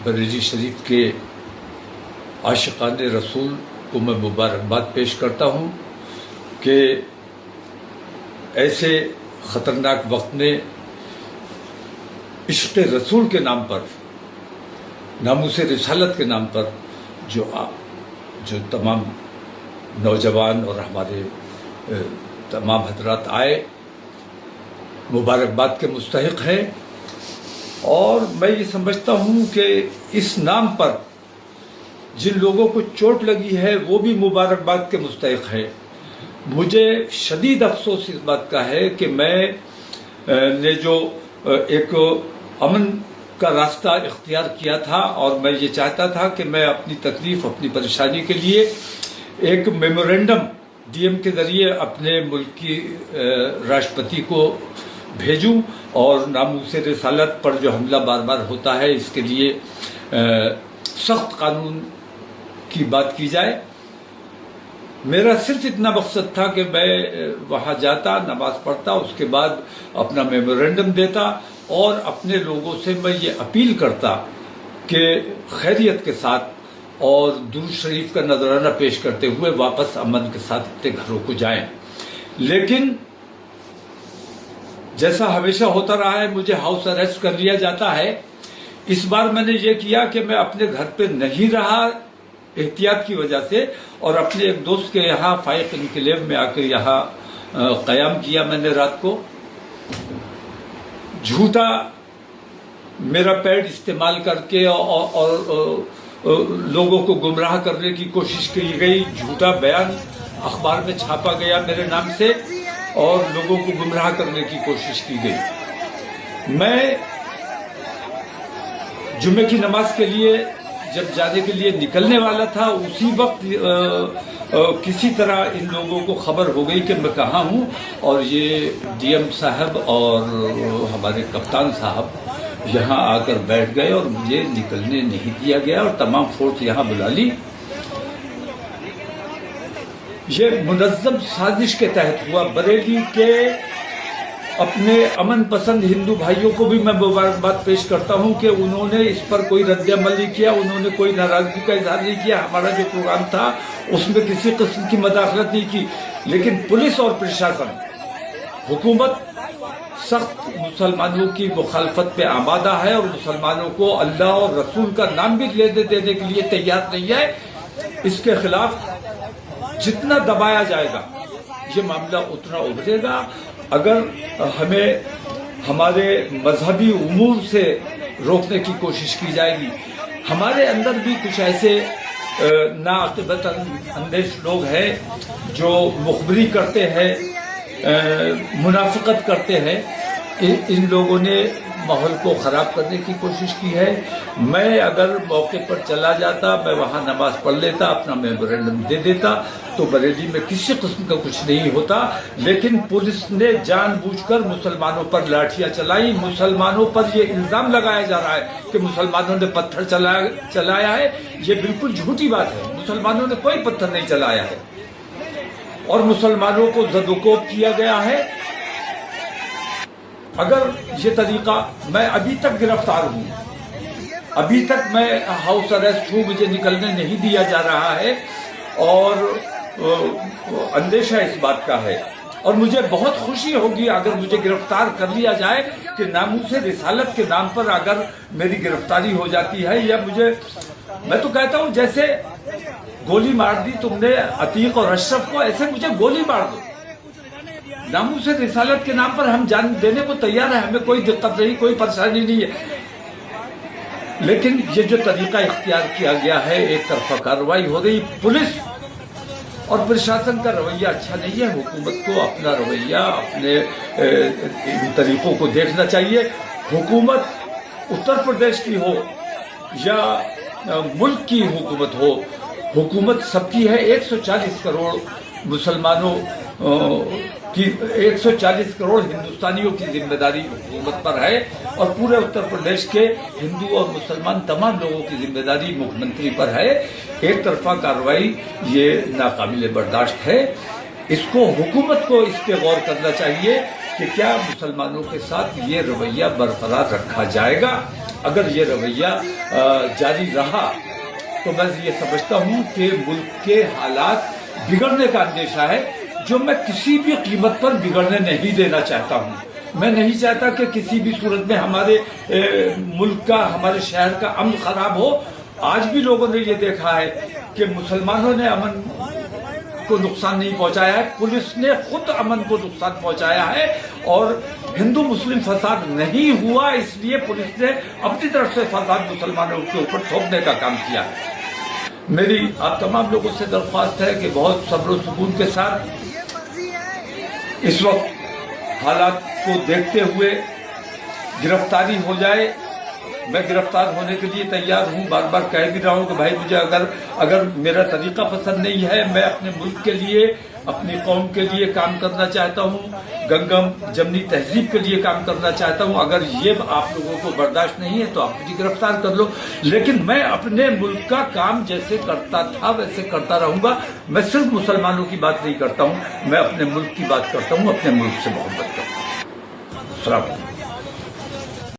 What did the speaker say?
बरेली शरीफ के आशिकान रसूल को मैं मुबारकबाद पेश करता हूँ कि ऐसे ख़तरनाक वक्त में इश्क़ रसूल के नाम पर, नामूस रिसालत के नाम पर जो तमाम नौजवान और हमारे तमाम हजरात आए, मुबारकबाद के मुस्तहिक हैं। और मैं ये समझता हूँ कि इस नाम पर जिन लोगों को चोट लगी है वो भी मुबारकबाद के मुस्तहिक है। मुझे शदीद अफसोस इस बात का है कि मैं ने जो एक अमन का रास्ता इख्तियार किया था और मैं ये चाहता था कि मैं अपनी तकलीफ, अपनी परेशानी के लिए एक मेमोरेंडम डीएम के ज़रिए अपने मुल्क की राष्ट्रपति को भेजूं और नामूस रिसालत पर जो हमला बार बार होता है इसके लिए सख्त कानून की बात की जाए। मेरा सिर्फ इतना मकसद था कि मैं वहाँ जाता, नमाज पढ़ता, उसके बाद अपना मेमोरेंडम देता और अपने लोगों से मैं ये अपील करता कि खैरियत के साथ और दुरूद शरीफ का नजराना पेश करते हुए वापस अमन के साथ अपने घरों को जाएं। लेकिन जैसा हमेशा होता रहा है, मुझे हाउस अरेस्ट कर लिया जाता है। इस बार मैंने ये किया कि मैं अपने घर पे नहीं रहा एहतियात की वजह से, और अपने एक दोस्त के यहाँ फाइक इनकलेव में आकर यहाँ क़याम किया मैंने रात को। झूठा मेरा पैड इस्तेमाल करके और लोगों को गुमराह करने की कोशिश की गई, झूठा बयान अखबार में छापा गया मेरे नाम से और लोगों को गुमराह करने की कोशिश की गई। मैं जुम्मे की नमाज के लिए जब जाने के लिए निकलने वाला था, उसी वक्त किसी तरह इन लोगों को खबर हो गई कि मैं कहाँ हूँ, और ये डीएम साहब और हमारे कप्तान साहब यहाँ आकर बैठ गए और मुझे निकलने नहीं दिया गया और तमाम फोर्स यहाँ बुला ली। ये मुनज़्ज़म साजिश के तहत हुआ। बरेली के अपने अमन पसंद हिंदू भाइयों को भी मैं मुबारकबाद पेश करता हूं कि उन्होंने इस पर कोई रद्द-ए-अमल नहीं किया, उन्होंने कोई नाराजगी का इजहार नहीं किया। हमारा जो प्रोग्राम था उसमें किसी किस्म की मदाखलत नहीं की। लेकिन पुलिस और प्रशासन, हुकूमत सख्त मुसलमानों की मुखालफत पे आमादा है और मुसलमानों को अल्लाह और रसूल का नाम भी लेने देने के लिए तैयार नहीं है। इसके खिलाफ जितना दबाया जाएगा ये मामला उतना उभरेगा। अगर हमें हमारे मजहबी उमूर से रोकने की कोशिश की जाएगी, हमारे अंदर भी कुछ ऐसे नाअक़ीदत अंदेश लोग हैं जो मुखबरी करते हैं, मुनाफिकत करते हैं। इन लोगों ने माहौल को ख़राब करने की कोशिश की है। मैं अगर मौके पर चला जाता, मैं वहाँ नमाज पढ़ लेता, अपना मेमोरेंडम दे देता, तो बरेली में किसी किस्म का कुछ नहीं होता। लेकिन पुलिस ने जानबूझकर मुसलमानों पर लाठियाँ चलाई। मुसलमानों पर ये इल्ज़ाम लगाया जा रहा है कि मुसलमानों ने पत्थर चलाया है। ये बिल्कुल झूठी बात है। मुसलमानों ने कोई पत्थर नहीं चलाया है और मुसलमानों को ज़दोकोब किया गया है। अगर ये तरीका, मैं अभी तक गिरफ्तार हूँ, अभी तक मैं हाउस अरेस्ट हूँ, मुझे निकलने नहीं दिया जा रहा है और अंदेशा इस बात का है। और मुझे बहुत खुशी होगी अगर मुझे गिरफ्तार कर लिया जाए कि नामूस रिसालत के नाम पर अगर मेरी गिरफ्तारी हो जाती है, या मैं तो कहता हूँ जैसे गोली मार दी तुमने अतीक और अशरफ को, ऐसे मुझे गोली मार दो। नामूस रिसालत के नाम पर हम जान देने को तैयार है, हमें कोई दिक्कत नहीं, कोई परेशानी नहीं है। लेकिन ये जो तरीका इख्तियार किया गया है, एक तरफा कार्रवाई हो रही, पुलिस और प्रशासन का रवैया अच्छा नहीं है। हुकूमत को अपना रवैया, अपने इन तरीकों को देखना चाहिए। हुकूमत उत्तर प्रदेश की हो या मुल्क की हुकूमत हो, हुकूमत सबकी है। 140 करोड़ मुसलमानों की, 140 करोड़ हिंदुस्तानियों की जिम्मेदारी हुकूमत पर है और पूरे उत्तर प्रदेश के हिंदू और मुसलमान तमाम लोगों की जिम्मेदारी मुख्यमंत्री पर है। एक तरफा कार्रवाई ये नाकाबिले बर्दाश्त है। इसको हुकूमत को इस पे गौर करना चाहिए कि क्या मुसलमानों के साथ ये रवैया बरकरार रखा जाएगा। اگر یہ رویہ جاری رہا تو میں یہ سمجھتا ہوں کہ ملک کے حالات بگڑنے کا اندیشہ ہے، جو میں کسی بھی قیمت پر بگڑنے نہیں دینا چاہتا ہوں۔ میں نہیں چاہتا کہ کسی بھی صورت میں ہمارے ملک کا، ہمارے شہر کا امن خراب ہو۔ آج بھی لوگوں نے یہ دیکھا ہے کہ مسلمانوں نے امن کو نقصان نہیں پہنچایا ہے، پولیس نے خود امن کو نقصان پہنچایا ہے، اور ہندو مسلم فساد نہیں ہوا، اس لیے پولیس نے اپنی طرف سے فساد مسلمانوں کے اوپر تھوپنے کا کام کیا ہے۔ میری آپ تمام لوگوں سے درخواست ہے کہ بہت صبر و سکون کے ساتھ اس وقت حالات کو دیکھتے ہوئے گرفتاری ہو جائے۔ میں گرفتار ہونے کے لیے تیار ہوں، بار بار کہہ بھی رہا ہوں کہ بھائی مجھے اگر میرا طریقہ پسند نہیں ہے، میں اپنے ملک کے لیے، اپنی قوم کے لیے کام کرنا چاہتا ہوں، گنگم جمنی تہذیب کے لیے کام کرنا چاہتا ہوں، اگر یہ آپ لوگوں کو برداشت نہیں ہے تو آپ مجھے گرفتار کر لو، لیکن میں اپنے ملک کا کام جیسے کرتا تھا ویسے کرتا رہوں گا۔ میں صرف مسلمانوں کی بات نہیں کرتا ہوں، میں اپنے ملک کی بات کرتا ہوں، اپنے ملک سے محبت کرتا ہوں۔ السلام علیکم۔